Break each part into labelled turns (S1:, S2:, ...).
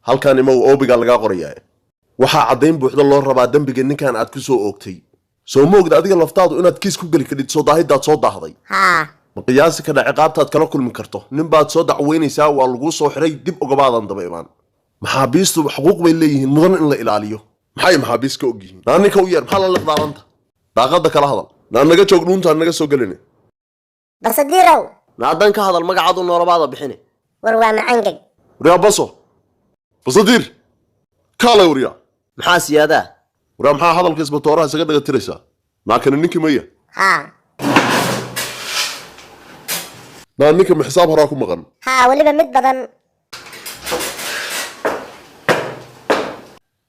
S1: halkan ima oobiga laga qorayaa waxa cadeyn buuxda loo rabaa dambiga ninkan aad ku soo oogtay soo moogda adiga laftaadu inaad kiis ku gali kadib soo daahidaad soo daahday ma qiyaasi ka ciqaabtaad kala kulmi karto nin baad soo dacweynaysaa waa lagu soo xiray dib ogabaadan daba imaan maxaabiistu xuquuq bay leeyihiin mudan in la ilaaliyo maxay maxaabiis ka og yihiin ninka u yeer maxaa la liqdaaranta daaqada kala hadal naga joog dhuunta naga soo galina
S2: basadiirow
S3: naadan ka hadal magacaadu noolabaada bixine
S2: war waa macangag
S1: wariyaa basadiir kaalay wariyaa
S3: maxaa siyaadaa
S1: wariyaa maxaa hadalka isbatooraha isaga dhaga tiraysaa maakana ninkii maya ninka xisaab horaa ku maqan
S2: weliba mid badan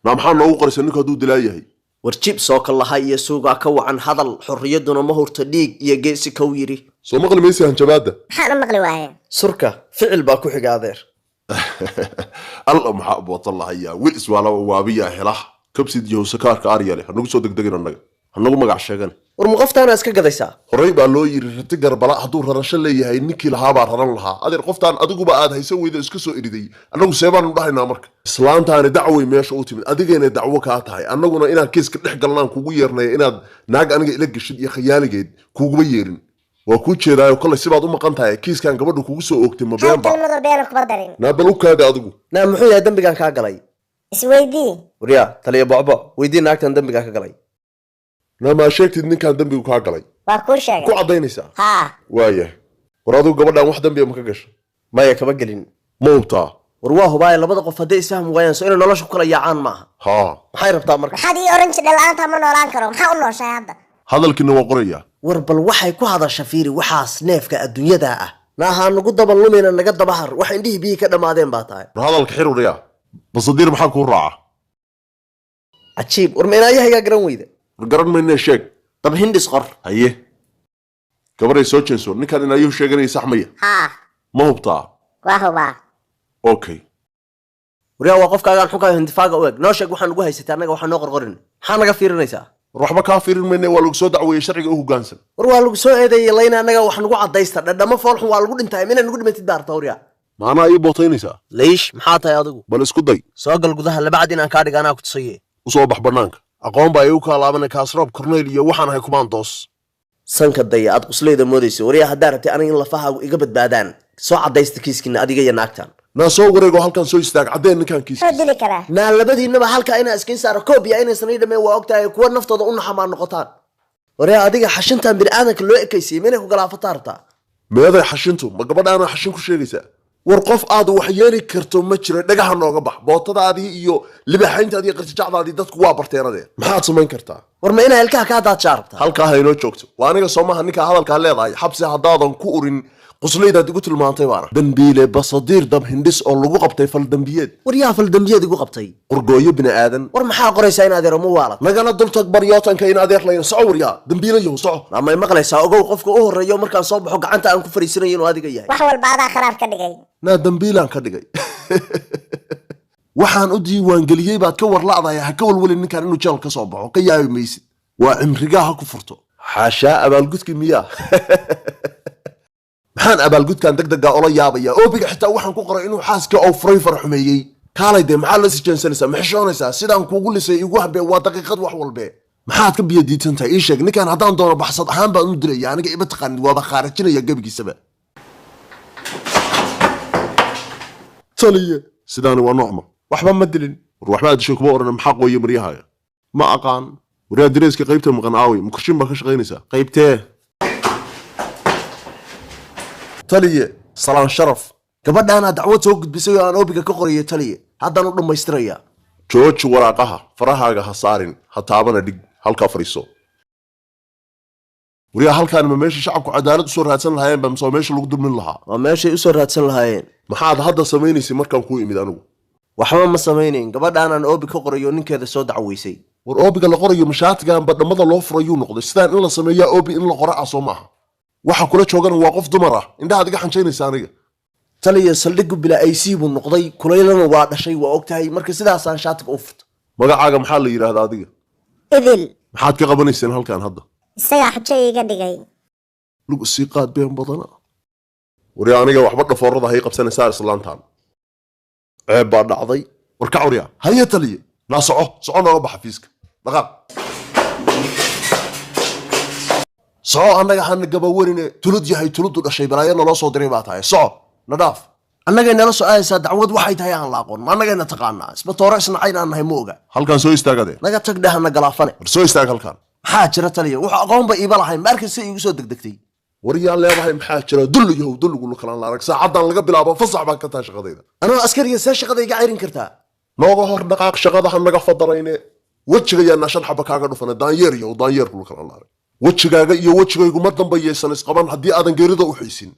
S1: maxaa noogu qoraysa ninku hadduu dilaa yahay
S3: warjib soo kalaha iyo suugaa ka wacan hadal xorriyaduna ma hurta dhiig iyo geesi kow yiri
S1: soo maqli maysi hanjabaada
S2: maxaan u maqli waaye
S3: surka ficil baa ku xiga adeer
S1: alla maxaa abootallahayaa wil iswaala waabiyaa helaha kabsid iyo sakaarka aryale hanagu soo degdegin annaga hanagu magac sheegan
S3: war ma qoftaana iska gadaysaa
S1: horey baa loo yiri rati garbala hadduu rarasho leeyahay ninkii lahaa baa raran lahaa adeer qoftaan adiguba aad hayso weyda iska soo eriday annagu seebaanu dhahaynaa marka islaantaani dacway meesha u timid adigayna dacwo kaa tahay annaguna inaan kiiska dhex galnaan kugu yeernaya inaad naag aniga ila gashid iyo khayaaligeed kuguba yeerin waa kuu jeedaayo kollay sibaad u maqan tahay kiiskan gabadha kugu soo oogtay ma beenba bal u kaaga adigu
S3: muxuu yahay dambigan kaa galay
S2: isweydii
S3: waryaa taliya bocbo weydii naagtan dambigan ka galay
S1: ما sheegtid ninkan dambigu ka galay
S2: waa ku sheegay
S1: ku cadeynaysa waaya war adigu gabadhan wax dambiga ma ka gashay
S3: maya kaba galin
S1: mowta
S3: war waa hubaay labada qof haday isfaham waayaan soo inay nolosha ku kala yaacaan maaha maxay rabtaa marka
S2: maxaad ii orange dhalaanta ma noolaan karo maxaa u nooshay hadda
S1: hadalkiina waa qoraya
S3: war bal waxay ku hadasha fiiri waxaas neefka adduunyada ah naaha nagu daban lumina naga dabahar wax indhihi biyi ka dhamaadeen baa tahay
S1: hadalka xiruriya basadiir maxaa ku raaca
S3: ajiib war meenayaha garan weyda
S1: garan mayna sheeg
S3: dab hindis qor
S1: haye gabaray soo jeeso ninkan inayuu sheeganay saxmaya ma hubtaa
S2: waa hubaa
S1: okay
S3: wariyaa waa qofkaagaan xunkaa hindifaaga u eg noo sheeg waxaan ugu haysatay annaga waxaan noo qorqorin maxaa naga fiirinaysaa
S1: waxba kaa fiirin mayna waa lagu soo dacweeyey sharciga u hoggaansan
S3: war waa lagu soo eedeeyey layna annaga wax nagu cadaysta dhadhamo foolxun waa lagu dhintay mina nagu dhimatid baarta wariyaa
S1: maanaa ii bootaynaysaa
S3: leish maxaa tahay adigu
S1: bal isku day
S3: soo gal gudaha labacad inaan kaa dhiga anaa ku tusaye
S1: usoo bax bannaanka aqoon baa igu kaalaabanay kaasroob korneyl iyo waxaan ahay kumaandoos
S3: sanka daya aad qusleyda moodayso wariyaa haddaa rabtay aniga in lafahaagu iga badbaadaan soo cadaysta kiiskiina adiga iyo naagtan
S1: naa soo wareego halkan soo istaag caddeen ninkan kiiskiisa
S2: dili karaa
S3: naa labadiinaba halkaa inaa iskain saaro koobiya inaysan ii dhameen waa ogtahay kuwa naftooda u naxamaan noqotaan wariyaa adiga xashintan bini'aadanka loo ekaysiyey minay ku galaafataa rabtaa
S1: meeday xashintu ma gabadhaana xashin ku sheegaysaa war qof aad wax yeeli karto ma jiro dhagaha nooga bax bootadaadii iyo libaxayntaadii qarjajacdaadii dadku waa barteenadee maxaad samayn kartaa
S3: war ma inaa ilkaha kaa daad jaarabtaa
S1: halkaa haynoo joogto waa aniga soomaha ninkaa hadalkaa leedahay xabsi haddaadan ku urin quslaydaad igu tilmaantay baana dambiile basadiir dab hindhis oo lagu qabtay faldambiyeed
S3: war yaa faldambiyeed igu qabtay
S1: qorgooyo bini'aadan
S3: war maxaa qoraysaa in adeero ma waalad
S1: nagala dultag baryootanka in adeer layna soco waryaa dambiilayow soco
S3: amay maqlaysaa ogow qofka u horreeyo markaan soo baxo gacanta aan ku fariisanayo inuu adiga yahay
S2: wax walba adaa kharaar ka dhigay
S1: naa dambiilaan ka dhigay waxaan u diiwaangeliyey baad ka warla'daya ha ka walwalin ninkan inuu jeel ka soo baxo ka yaabi maysid waa cimrigaa ha ku furto xaashaa abaalgudki miyaa maxaan abaalgudkan degdega ola yaabaya oobiga xitaa waxaan ku qoray inuu xaaska oo furay farxumeeyey kaalay dee maxaa la sijeensanaysaa ma xishoonaysaa sidaan kuugu lisay igu habee waa daqiiqad wax walbe maxaad ka biyo diidsan tahay ii sheeg ninkan haddaan doono baxsad ahaan baan u dilaya aniga ima taqaanid waaba khaarajinaya gebigiisaba taliye sidaani waa noocma waxba ma dilin war waxba aad dishay kuma odhan maxaa qooye maryahaaga ma aqaan waryaa direeska qaybta maqan aaway mukurshin baa ka shaqaynaysaa qaybtee taliye salaan sharaf gabadhaanaa dacwad soo gudbisay oo aan oobiga ka qorayay taliye haddaan u dhammaystirayaa jooji waraaqaha farahaaga ha saarin ha taabana dhig halkaa fadhiiso wariyaa halkaan ma meesha shacabku cadaalad usoo raadsan lahaayeen ba mise meesha lagu dulmin lahaa
S3: waa meeshay usoo raadsan lahaayeen
S1: maxaad hadda samaynaysay markaan kuu imid anigu
S3: waxba ma samaynayn gabadhaanaan oobi ka qorayo ninkeeda soo dacweysay
S1: war oobiga la qorayo mashaatigan badhamada loo furayuu noqday sidaan in la sameeyaa oobi in la qora ah soo maaha waxa kula joogana waa qof dumar ah indhahaad iga xanjaynaysa aniga
S3: taliya saldhigu bilaa IC buu noqday kulaylana waa dhashay waa ogtahay marka sidaasaan shaatiga u furto
S1: magacaaga maxaa la yidhaahdaa adiga
S2: idil
S1: maxaad ka qabanayseen halkan hadda
S2: isagaa xujo iga dhigay
S1: lug isii qaad been badana wari aniga waxba dhafoorada hay qabsanaysaa islaantaan ceeb baa dhacday warka cawriya haya taliye naa soco nooga baxa fiiska dhaqaaq soco annaga hana gabawarine tulud yahay tuludu dhashay balaayo naloo soo diray baa tahay soco na dhaaf
S3: annagay nala soo aadaysaa dacwad waxay tahay aan la aqoon ma annagayna taqaanaa isbatoore isnacayn aan nahay ma oga
S1: halkaan soo istaagade
S3: naga tag dhehana galaafane
S1: war soo istaag halkaan
S3: maxaa jira taliya wuxuu aqoonba iiba lahayn maarkasta iigu soo degdegtay
S1: war yaan leedahay maxaa jira dullu yahow dulligulu kalaan la arag saacadan laga bilaabo fasax baan ka tahay shaqadayda
S3: anoo askariga see shaqada iga cayrin kartaa
S1: nooga hor dhaqaaq shaqadaha naga fadarayne wejigayaana shan xaba kaaga dhufana daanyeer yahow daanyeerkulu kalaan la arag wejigaaga iyo wejigaygu ma dambayaysan isqaban haddii aadan geerida u xiisin